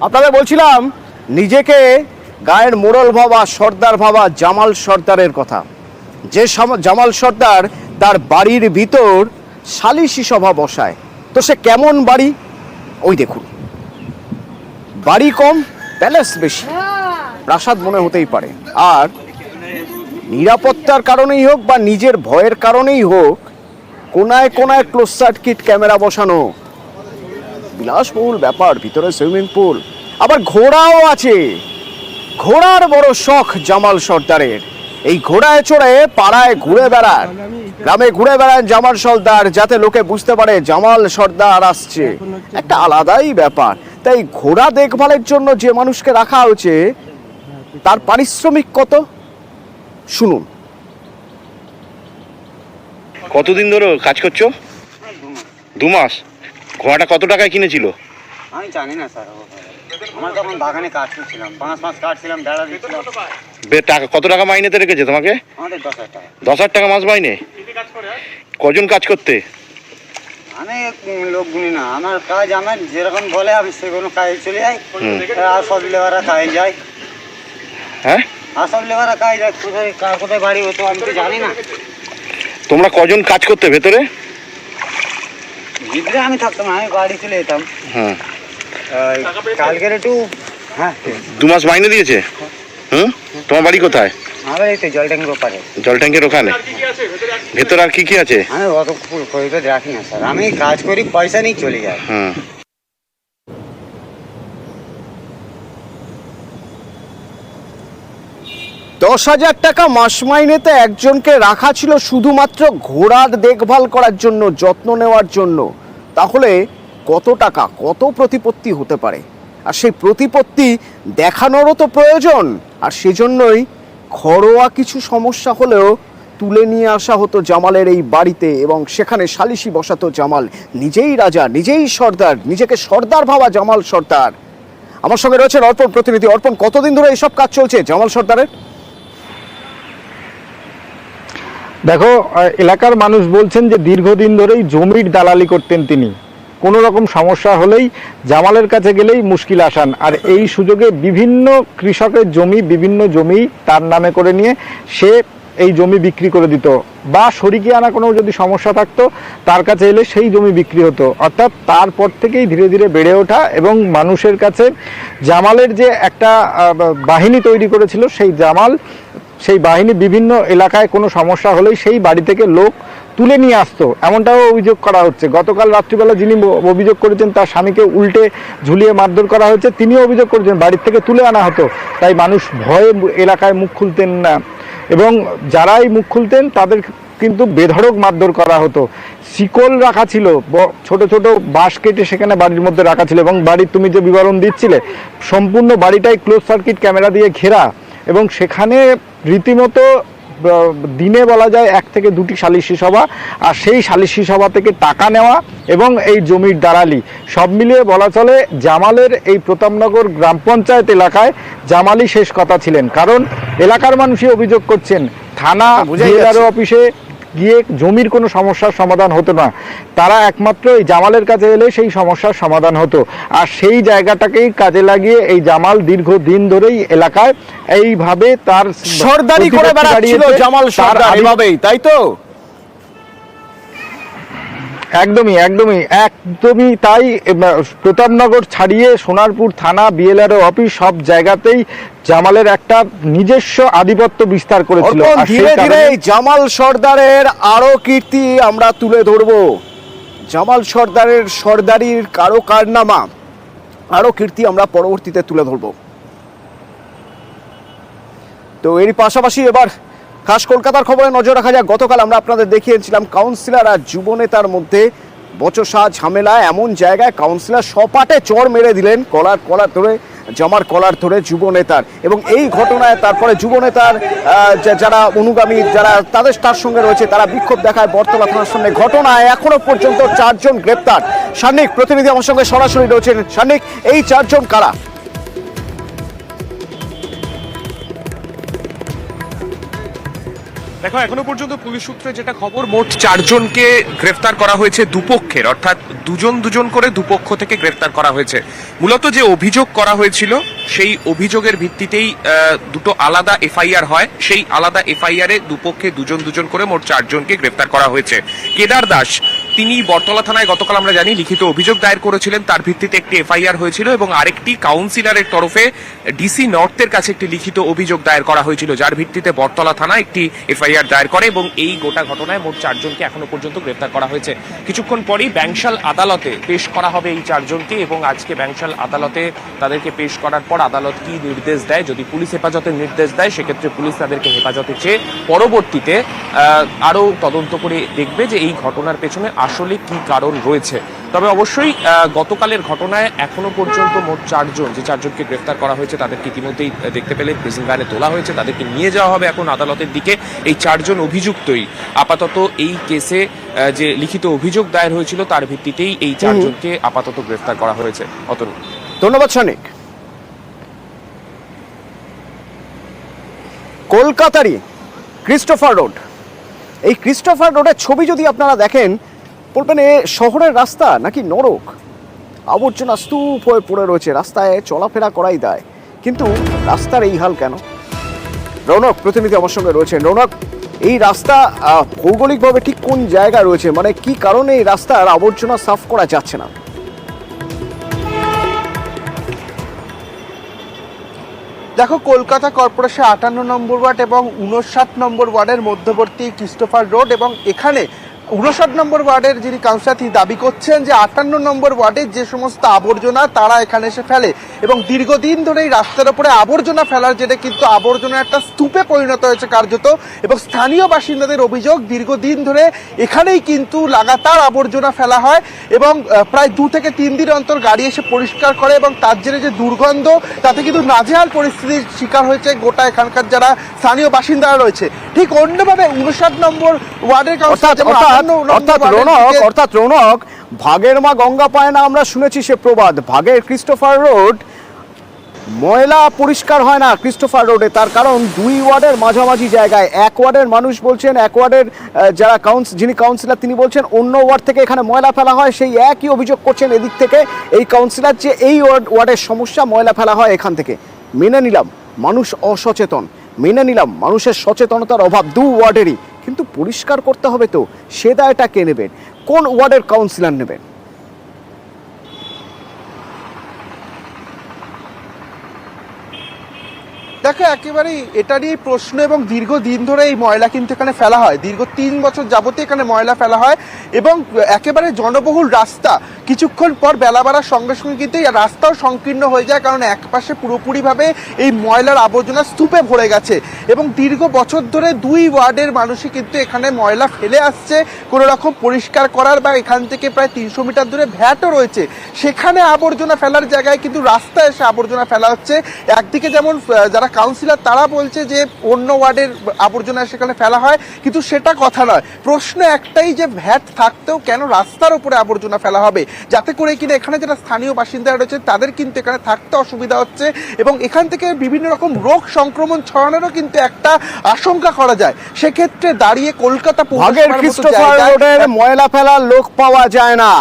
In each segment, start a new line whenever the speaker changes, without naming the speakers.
আপনাদের বলছিলাম নিজেকে গায়ের মোড়ল ভাবা, সর্দার ভাবা জামাল সর্দারের কথা। যে জামাল সর্দার তার বাড়ির ভিতর সালিশি সভা বসায়, তো সে কেমন বাড়ি? ওই দেখুন, বাড়ি কম, প্যালেস বেশি, প্রাসাদ মনে হতেই পারে। আর নিরাপত্তার কারণেই হোক বা নিজের ভয়ের কারণেই হোক, কোনায় কোনায় ক্লোজ সার্কিট ক্যামেরা বসানো, বিলাসবহুল ব্যাপার। ভিতরে সুইমিং পুল, আবার ঘোড়াও আছে। ঘোড়ার বড় শখ জামাল সর্দারের। এই ঘোড়ায় চড়ে পাড়ায় ঘুরে বেড়ান, গ্রামে ঘুরে বেড়ান জামাল সর্দার, যাতে লোকে বুঝতে পারে জামাল সর্দার আসছে। একটা আলাদাই ব্যাপার। তাই ঘোড়া দেখভালের জন্য যে মানুষকে রাখা হয়েছে, তার পারিশ্রমিক কত শুনুন।
কতদিন ধরে কাজ করছো? 2 মাস। ঘোড়াটা কত টাকায় কিনেছিল?
আমি জানি না স্যার, আমার তখন বাগানে কাজ করছিলাম, 5 মাস কাটছিলাম, বেড়া দিচ্ছিলাম।
টাকা কত টাকা মাইনেতে রেখেছে তোমাকে?
আমাদের 10,000 টাকা।
10,000 টাকা মাস মাইনে? কজন কাজ করতে?
আমি লোক গুনি না, আমার কাজ আমার যেরকম বলে আমি সেরকম কাজে চলে যাই। আর সব লেবাররা কাজে যায়।
হ্যাঁ,
আর সব লেবাররা কাজে যায়। কোথায় কার কোথায় বাড়ি হতো আমি তো জানি না।
তোমরা কজন কাজ করতে ভেতরে?
ভিতরে আমি থাকতাম, আমি বাড়ি চলে যেতাম।
হ্যাঁ,
কালকের একটু। হ্যাঁ,
2 মাস মাইনে দিয়েছে। তোমার বাড়ি কোথায়?
আমার এই তো জল ট্যাঙ্কের ওপারে।
জল ট্যাঙ্কের ওখানে? ভেতরে আর কি কি আছে?
আমি অত খরিদ রাখি না স্যার, আমি কাজ করি, পয়সা নিয়ে চলে যাই।
10,000 টাকা মাস মাইনেতে একজনকে রাখা ছিল শুধুমাত্র ঘোড়ার দেখভাল করার জন্য, যত্ন নেওয়ার জন্য। তাহলে কত টাকা, কত প্রতিপত্তি হতে পারে? আর সেই প্রতিপত্তি দেখানোরও তো প্রয়োজন। আর সেজন্যই ঘরোয়া কিছু সমস্যা হলেও তুলে নিয়ে আসা হতো জামালের এই বাড়িতে, এবং সেখানে সালিশি বসাতো জামাল। নিজেই রাজা, নিজেই সর্দার, নিজেকে সর্দার ভাবা জামাল সর্দার। আমার সঙ্গে রয়েছেন অর্পণ, প্রতিনিধি। অর্পণ, কতদিন ধরে এইসব কাজ চলছে জামাল সর্দারের?
দেখো, এলাকার মানুষ বলছেন যে দীর্ঘদিন ধরেই জমির দালালি করতেন তিনি। কোনো রকম সমস্যা হলেই জামালের কাছে গেলেই মুশকিল আসান। আর এই সুযোগে বিভিন্ন কৃষকের জমি, বিভিন্ন জমি তার নামে করে নিয়ে সে এই জমি বিক্রি করে দিত, বা শরিকি আনা কোনো যদি সমস্যা থাকতো তার কাছে এলে সেই জমি বিক্রি হতো। অর্থাৎ তারপর থেকেই ধীরে ধীরে বেড়ে ওঠা, এবং মানুষের কাছে জামালের যে একটা বাহিনী তৈরি করেছিল, সেই বাহিনী বিভিন্ন এলাকায় কোনো সমস্যা হলেই সেই বাড়ি থেকে লোক তুলে নিয়ে আসতো, এমনটাও অভিযোগ করা হচ্ছে। গতকাল রাত্রিবেলা যিনি অভিযোগ করেছেন তার স্বামীকে উল্টে ঝুলিয়ে মারধর করা হয়েছে, তিনিও অভিযোগ করেছেন বাড়ির থেকে তুলে আনা হতো। তাই মানুষ ভয়ে এলাকায় মুখ খুলতেন না, এবং যারাই মুখ খুলতেন তাদের কিন্তু বেধড়ক মারধর করা হতো। শিকল রাখা ছিল, ছোট ছোট বাঁশ কেটে সেখানে বাড়ির মধ্যে রাখা ছিল, এবং বাড়ির তুমি যে বিবরণ দিচ্ছিলে, সম্পূর্ণ বাড়িটাই ক্লোজ সার্কিট ক্যামেরা দিয়ে ঘেরা, এবং সেখানে রীতিমতো দিনে বলা যায় 1 থেকে 2টি সালিশি সভা, আর সেই সালিশি সভা থেকে টাকা নেওয়া এবং এই জমির দালালি, সব মিলিয়ে বলা চলে জামালের এই প্রতাপনগর গ্রাম পঞ্চায়েত এলাকায় জামালই শেষ কথা ছিলেন। কারণ এলাকার মানুষই অভিযোগ করছেন থানা বিএলআরও অফিসে গিয়ে জমির কোনো সমস্যার সমাধান হতো না, তারা একমাত্র এই জামালের কাছে এলে সেই সমস্যার সমাধান হতো। আর সেই জায়গাটাকেই কাজে লাগিয়ে এই জামাল দীর্ঘদিন ধরেই এলাকায় এইভাবে তার
সর্দারি করে বেড়াচ্ছিল জামাল সর্দার এভাবেই, তাই তো?
একদমই তাই। প্রতাপনগর ছাড়িয়ে সোনারপুর থানা, বিএলআরও অফিস, সব জায়গাতেই জামালের একটা নিজস্ব আধিপত্য বিস্তার করেছিল।
ধীরে ধীরে জামাল সর্দারের আরো কীর্তি আমরা তুলে ধরবো। জামাল সর্দারের সর্দারির কারো কারনামা, আরো কীর্তি আমরা পরবর্তীতে তুলে ধরবো। তো এর পাশাপাশি এবার খাস কলকাতার খবরে নজর রাখা যাক। গতকাল আমরা আপনাদের দেখিয়েছিলাম কাউন্সিলর আর যুবনেতার মধ্যে বচসা ঝামেলা। এমন জায়গায় কাউন্সিলর সপাটে চড় মেরে দিলেন কলার ধরে, জামার কলার ধরে যুবনেতার। এবং এই ঘটনায় তারপরে যুবনেতার যারা অনুগামী, যারা তার সঙ্গে রয়েছে, তারা বিক্ষোভ দেখায় বটতলা থানার সামনে। ঘটনায় এখনো পর্যন্ত 4 জন গ্রেপ্তার। সান্নিক, প্রতিনিধি আমার সঙ্গে সরাসরি রয়েছেন। সান্নিক, এই 4 জন কারা?
দেখো, এখনো পর্যন্ত পুলিশ সূত্রে যেটা খবর, মোট 4 জনকে গ্রেফতার করা হয়েছে দুপক্ষের, অর্থাৎ দুজন করে দুপক্ষ থেকে গ্রেফতার করা হয়েছে। মূলত যে অভিযোগ করা হয়েছিল সেই অভিযোগের ভিত্তিতেই দুটো আলাদা এফআইআর হয়। সেই আলাদা এফআইআরে দুপক্ষে দুজন করে মোট 4 জনকে গ্রেফতার করা হয়েছে। কেদার দাস, তিনি বটতলা থানায় গতকাল আমরা জানি লিখিত অভিযোগ দায়ের করেছিলেন, তার ভিত্তিতে একটি এফআইআর হয়েছিল এবং আরেকটি কাউন্সিলরের তরফে ডিসি নর্থের কাছে একটি লিখিত অভিযোগ দায়ের করা হয়েছিল, যার ভিত্তিতে বটতলা থানা একটি এফআইআর দায়ের করে এবং এই গোটা ঘটনায় মোট 4 জনকে এখনো পর্যন্ত গ্রেফতার করা হয়েছে। কিছুক্ষণ পরেই ব্যাংশাল আদালতে পেশ করা হবে এই 4 জনকে এবং আজকে ব্যাংশাল আদালতে তাদেরকে পেশ করার পর আদালত কি নির্দেশ দেয়, যদি পুলিশ হেফাজতের নির্দেশ দেয় সেক্ষেত্রে পুলিশ তাদেরকে হেফাজতে চেয়ে পরবর্তীতে আরও তদন্ত করে দেখবে যে এই ঘটনার পেছনে আসলে কি কারণ রয়েছে। তবে অবশ্যই গতকালের ঘটনায় এখনো পর্যন্ত মোট 4 জন, যে 4 জনকে গ্রেফতার করা হয়েছে তাদেরকে ইতিমধ্যেই দেখতে পেলে প্রিজন ভ্যানে তোলা হয়েছে, তাদেরকে নিয়ে যাওয়া হবে এখন আদালতের দিকে। এই 4 জন অভিযুক্তই আপাতত এই কেসে যে লিখিত অভিযোগ দায়ের হয়েছিল তার ভিত্তিতেই এই 4 জনকে আপাতত গ্রেফতার করা হয়েছে। অতনু,
ধন্যবাদ সনিক। কলকাতারই ক্রিস্টোফার রোড, এই ক্রিস্টোফার রোডের ছবি যদি আপনারা দেখেন বলবেন এ শহরের রাস্তা নাকি নরক। আবর্জনা স্তূপ হয়ে পড়ে রয়েছে, রাস্তায় চলাফেরা করাই দায়, কিন্তু রাস্তার এই হাল কেন? রৌনক প্রতিনিধি আমার সঙ্গে রয়েছেন। রৌনক, এই রাস্তা ভৌগোলিকভাবে ঠিক কোন জায়গায় রয়েছে, মানে কি কারণে এই রাস্তার আবর্জনা সাফ করা যাচ্ছে না?
দেখো, কলকাতা কর্পোরেশন 58 নম্বর ওয়ার্ড এবং 59 নম্বর ওয়ার্ডের মধ্যবর্তী ক্রিস্টোফার রোড, এবং এখানে 59 নম্বর ওয়ার্ডের যিনি কাউন্সিলর তিনি দাবি করছেন যে 58 নম্বর ওয়ার্ডের যে সমস্ত আবর্জনা তারা এখানে এসে ফেলে এবং দীর্ঘদিন ধরে এই রাস্তার উপরে আবর্জনা ফেলার জেরে কিন্তু আবর্জনা একটা স্তূপে পরিণত হয়েছে কার্যত। এবং স্থানীয় বাসিন্দাদের অভিযোগ, দীর্ঘদিন ধরে এখানেই কিন্তু লাগাতার আবর্জনা ফেলা হয় এবং প্রায় 2 থেকে 3 দিন অন্তর গাড়ি এসে পরিষ্কার করে এবং তার জেরে যে দুর্গন্ধ, তাতে কিন্তু নাজেহাল পরিস্থিতির শিকার হয়েছে গোটা এখানকার যারা স্থানীয় বাসিন্দারা রয়েছে। ঠিক অন্যভাবে 59 নম্বর ওয়ার্ডের কাউন্সিলর
অর্থাৎ রৌনক, ভাগের মা গঙ্গা পায় না, আমরা শুনেছি সে প্রবাদ। ভাগের ক্রিস্টোফার রোড ময়লা পরিষ্কার হয় না ক্রিস্টোফার রোডে, তার কারণ 2 ওয়ার্ডের মাঝামাঝি জায়গায়। 1 ওয়ার্ডের মানুষ বলছেন, 1 ওয়ার্ডের যারা যিনি কাউন্সিলর তিনি বলছেন অন্য ওয়ার্ড থেকে এখানে ময়লা ফেলা হয়। সেই একই অভিযোগ করছেন এদিক থেকে এই কাউন্সিলর যে এই ওয়ার্ডের সমস্যা, ময়লা ফেলা হয় এখান থেকে। মেনে নিলাম মানুষ অসচেতন, মেনে নিলাম মানুষের সচেতনতার অভাব 2 ওয়ার্ডেরই, কিন্তু পরিষ্কার করতে হবে তো, সে দায়টা কে নেবেন? কোন ওয়ার্ডের কাউন্সিলর নেবেন?
দেখো, একেবারেই এটা নিয়ে প্রশ্ন এবং দীর্ঘদিন ধরে এই ময়লা কিন্তু এখানে ফেলা হয়, দীর্ঘ 3 বছর যাবতীয় এখানে ময়লা ফেলা হয় এবং একেবারে জনবহুল রাস্তা। কিছুক্ষণ পর বেলা বাড়ার সঙ্গে সঙ্গে কিন্তু এই রাস্তাও সংকীর্ণ হয়ে যায়, কারণ একপাশে পুরোপুরিভাবে এই ময়লার আবর্জনা স্তূপে ভরে গেছে এবং দীর্ঘ বছর ধরে 2 ওয়ার্ডের মানুষই কিন্তু এখানে ময়লা ফেলে আসছে কোনো রকম পরিষ্কার করার, বা এখান থেকে প্রায় 300 মিটার দূরে ভ্যাটও রয়েছে, সেখানে আবর্জনা ফেলার জায়গায় কিন্তু রাস্তায় এসে আবর্জনা ফেলা হচ্ছে। একদিকে যেমন যারা কাউন্সিলর তারা বলছে যে অন্য ওয়ার্ডের আবর্জনা সেখানে ফেলা হয়, কিন্তু সেটা কথা নয়। প্রশ্ন একটাই যে ভ্যাট থাকতেও কেন রাস্তার উপরে আবর্জনা ফেলা হবে, যাতে করে কিনা এখানে যারা স্থানীয় বাসিন্দারা রয়েছে তাদের কিন্তু এখানে থাকতে অসুবিধা হচ্ছে এবং এখান থেকে বিভিন্ন রকম রোগ সংক্রমণ ছড়ানোরও কিন্তু একটা আশঙ্কা করা যায়। সেক্ষেত্রে দাঁড়িয়ে কলকাতা
ভাগের ক্রিস্টোফার রোডের ময়লা ফেলার লোক পাওয়া যায় না,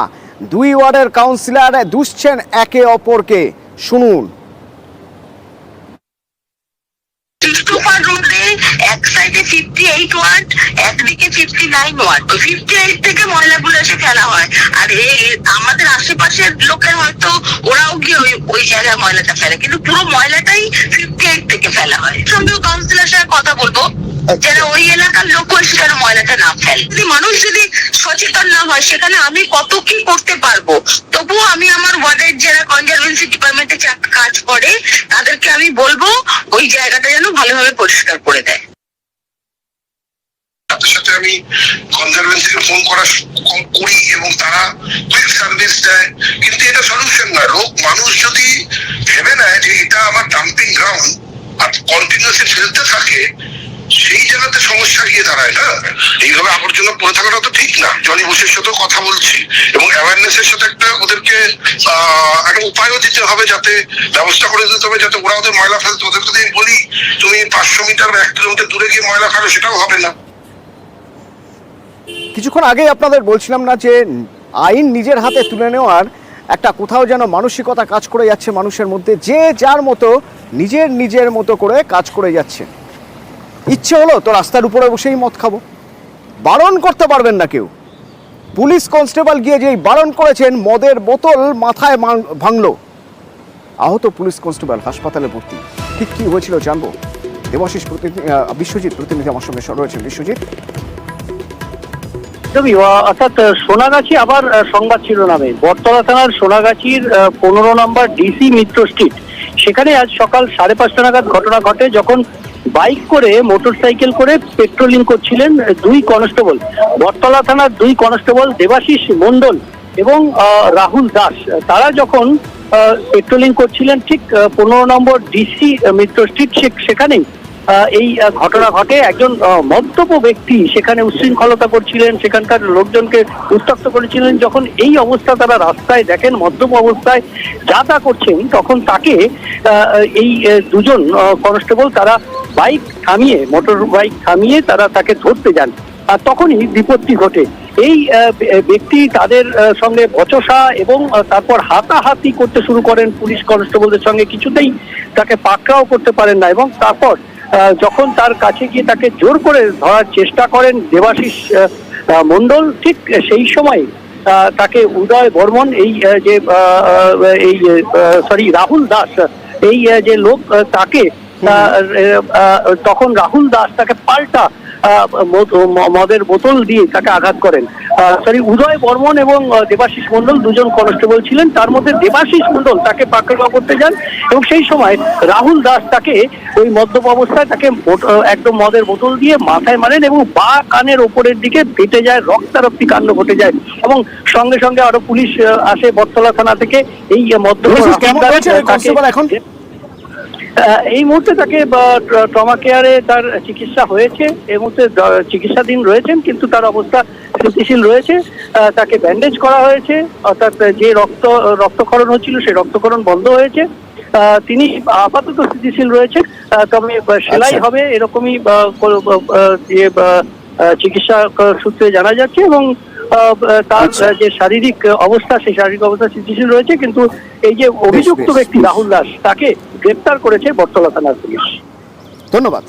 2 ওয়ার্ডের কাউন্সিলর দুষছেন একে অপরকে। শুনুন।
ক্রিস্টোফার রোডে এক সাইডে 58 ওয়ার্ড, একদিকে 59 ওয়ার্ড। 58 থেকে ময়লাগুলো এসে ফেলা হয়, আর আমাদের আশেপাশের লোকের হয়তো ওরাও গিয়ে ওই জায়গায় ময়লাটা ফেলে, কিন্তু পুরো ময়লাটাই 58 থেকে ফেলা হয়। সঙ্গেও কাউন্সিলর সাথে কথা বলবো যেন ওই এলাকার লোক এসে যেন ময়লাটা না ফেলে। মানুষ যদি সচেতন না হয় সেখানে আমি কত কি করতে পারবো। তবুও আমি আমার ওয়ার্ডের যারা কনজারভেন্সি ডিপার্টমেন্টে কাজ করে তাদেরকে আমি বলবো ওই জায়গাটা যেন ভালোভাবে পরিষ্কার করে দেয়।
সাথে সাথে আমি কনজারভেন্সিকে ফোন করি এবং তারা কুইক সার্ভিস দেয়, কিন্তু এটা সলিউশন না। মানুষ যদি ভেবে নেয় যে এটা আমার ডাম্পিং গ্রাউন্ড আর কন্টিনিউসলি ফেলতে থাকে, সেই জায়গাতে সমস্যা গিয়ে দাঁড়ায় না। এইভাবে আবর্জনা পড়ে থাকাটা তো ঠিক না। জনি বুশের সাথেও কথা বলছি এবং অ্যাওয়ারনেসের সাথে ওদেরকে একটা উপায়ও দিতে হবে, যাতে ব্যবস্থা করে দিতে হবে যাতে ওরা ওদের ময়লা ফেলতে। ওদেরকে যদি বলি তুমি 500 মিটার বা 1 কিলোমিটার দূরে গিয়ে ময়লা ফেলো, সেটাও হবে না।
কিছুক্ষণ আগেই আপনাদের বলছিলাম না যে আইন নিজের হাতে তুলে নেওয়ার একটা কোথাও যেন মানসিকতা কাজ করে যাচ্ছে মানুষের মধ্যে, যে যার মতো নিজের মতো করে কাজ করে যাচ্ছে। ইচ্ছে হলো তো রাস্তার উপরে বসেই মদ খাবো, বারণ করতে পারবেন না কেউ। পুলিশ কনস্টেবল গিয়ে যেই বারণ করেছেন, মদের বোতল মাথায় ভাঙলো, আহত পুলিশ কনস্টেবল হাসপাতালে ভর্তি। ঠিক কি হয়েছিল জানবো। দেবাশিস বিশ্বজিৎ প্রতিনিধি আমার সঙ্গে রয়েছেন। বিশ্বজিৎ,
অর্থাৎ সোনাগাছি আবার সংবাদ শিরোনামে বটতলা থানার সোনাগাছির 15 নম্বর ডিসি মিত্র স্ট্রিট, সেখানে আজ সকাল 5:30 নাগাদ ঘটনা ঘটে, যখন বাইক করে মোটরসাইকেল করে পেট্রোলিং করছিলেন দুই কনস্টেবল। বটতলা থানার দুই কনস্টেবল দেবাশিস মণ্ডল এবং রাহুল দাস, তারা যখন পেট্রোলিং করছিলেন ঠিক 15 নম্বর ডিসি মিত্র স্ট্রিট, সেখানেই এই ঘটনা ঘটে। একজন মদ্যপ ব্যক্তি সেখানে উচ্ছৃঙ্খলতা করছিলেন, সেখানকার লোকজনকে উত্ত্যক্ত করেছিলেন। যখন এই অবস্থা তারা রাস্তায় দেখেন, মদ্যপ অবস্থায় যা তা করছেন, তখন তাকে এই দুজন কনস্টেবল তারা বাইক থামিয়ে, মোটর বাইক থামিয়ে তারা তাকে ধরতে যান। আর তখনই বিপত্তি ঘটে। এই ব্যক্তি তাদের সঙ্গে বচসা এবং তারপর হাতাহাতি করতে শুরু করেন পুলিশ কনস্টেবলদের সঙ্গে। কিছুতেই তাকে পাকড়াও করতে পারেন না, এবং তারপর যখন তার কাছে গিয়ে তাকে জোর করে ধরার চেষ্টা করেন দেবাশিস মণ্ডল, ঠিক সেই সময় তাকে উদয় বর্মন, রাহুল দাস, এই যে লোক, তাকে তখন রাহুল দাস তাকে পাল্টা মদের বোতল দিয়ে তাকে আঘাত করেন। উদয় বর্মন এবং দেবাশিস মণ্ডল দুজন কনস্টেবল ছিলেন, তার মধ্যে দেবাশিস মণ্ডল তাকে পাকড়াও করতে যান, এবং সেই সময় রাহুল দাস তাকে ওই মদ্যপ অবস্থায় তাকে একদম মদের বোতল দিয়ে মাথায় মারেন, এবং বা কানের ওপরের দিকে ফেটে যায়, রক্তারক্তি কাণ্ড ঘটে যায়। এবং সঙ্গে সঙ্গে আরো পুলিশ আসে বটতলা থানা থেকে। এই মদ্যপ এখন এই মুহূর্তে তাকে ট্রমা কেয়ারে তার চিকিৎসা হয়েছে, এই মুহূর্তে চিকিৎসাধীন রয়েছেন, কিন্তু তার অবস্থা স্থিতিশীল রয়েছে। তাকে ব্যান্ডেজ করা হয়েছে, অর্থাৎ যে রক্তক্ষরণ হচ্ছিল সেই রক্তক্ষরণ বন্ধ হয়েছে। তিনি আপাতত স্থিতিশীল রয়েছেন, তবে সেলাই হবে এরকমই চিকিৎসা সূত্রে জানা যাচ্ছে, এবং তার যে শারীরিক অবস্থা, সেই শারীরিক অবস্থা স্থিতিশীল রয়েছে। কিন্তু এই যে অভিযুক্ত ব্যক্তি রাহুল দাস, তাকে গ্রেপ্তার করেছে বটতলা থানার পুলিশ।
ধন্যবাদ।